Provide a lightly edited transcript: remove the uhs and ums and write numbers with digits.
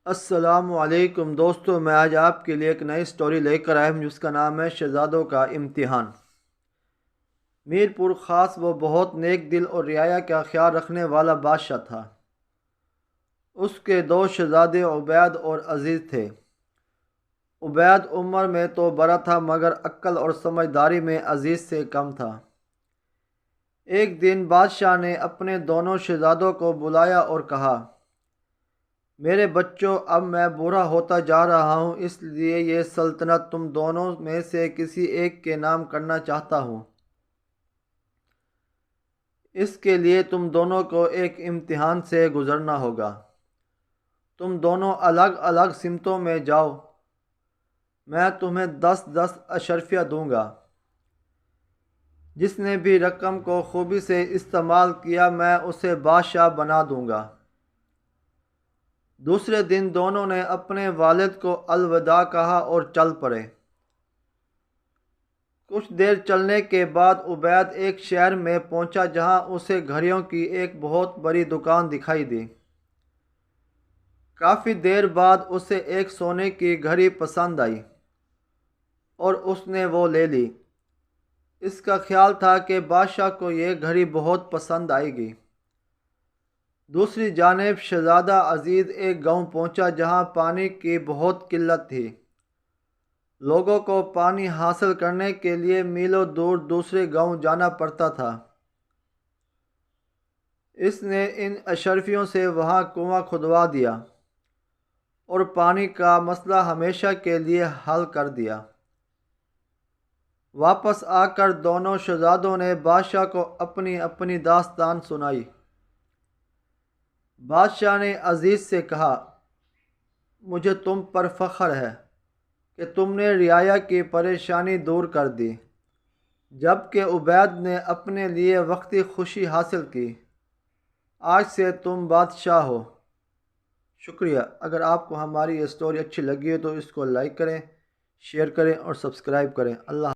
السلام علیکم دوستو، میں آج آپ کے لیے ایک نئی سٹوری لے کر آیا ہوں جس کا نام ہے شہزادوں کا امتحان۔ میر پور خاص وہ بہت نیک دل اور رعایا کا خیال رکھنے والا بادشاہ تھا۔ اس کے دو شہزادے عبید اور عزیز تھے۔ عبید عمر میں تو بڑا تھا مگر عقل اور سمجھداری میں عزیز سے کم تھا۔ ایک دن بادشاہ نے اپنے دونوں شہزادوں کو بلایا اور کہا، میرے بچوں، اب میں بوڑھا ہوتا جا رہا ہوں، اس لیے یہ سلطنت تم دونوں میں سے کسی ایک کے نام کرنا چاہتا ہوں۔ اس کے لیے تم دونوں کو ایک امتحان سے گزرنا ہوگا۔ تم دونوں الگ الگ سمتوں میں جاؤ۔ میں تمہیں 10 اشرفیہ دوں گا۔ جس نے بھی رقم کو خوبی سے استعمال کیا میں اسے بادشاہ بنا دوں گا۔ دوسرے دن دونوں نے اپنے والد کو الوداع کہا اور چل پڑے۔ کچھ دیر چلنے کے بعد عبید ایک شہر میں پہنچا جہاں اسے گھڑیوں کی ایک بہت بڑی دکان دکھائی دی۔ کافی دیر بعد اسے ایک سونے کی گھڑی پسند آئی اور اس نے وہ لے لی۔ اس کا خیال تھا کہ بادشاہ کو یہ گھڑی بہت پسند آئے گی۔ دوسری جانب شہزادہ عزیز ایک گاؤں پہنچا جہاں پانی کی بہت قلت تھی۔ لوگوں کو پانی حاصل کرنے کے لیے میلوں دور دوسرے گاؤں جانا پڑتا تھا۔ اس نے ان اشرفیوں سے وہاں کنواں کھدوا دیا اور پانی کا مسئلہ ہمیشہ کے لیے حل کر دیا۔ واپس آ کر دونوں شہزادوں نے بادشاہ کو اپنی اپنی داستان سنائی۔ بادشاہ نے عزیز سے کہا، مجھے تم پر فخر ہے کہ تم نے رعایا کی پریشانی دور کر دی، جبکہ عبید نے اپنے لیے وقتی خوشی حاصل کی۔ آج سے تم بادشاہ ہو۔ شکریہ۔ اگر آپ کو ہماری یہ سٹوری اچھی لگی ہے تو اس کو لائک کریں، شیئر کریں اور سبسکرائب کریں۔ اللہ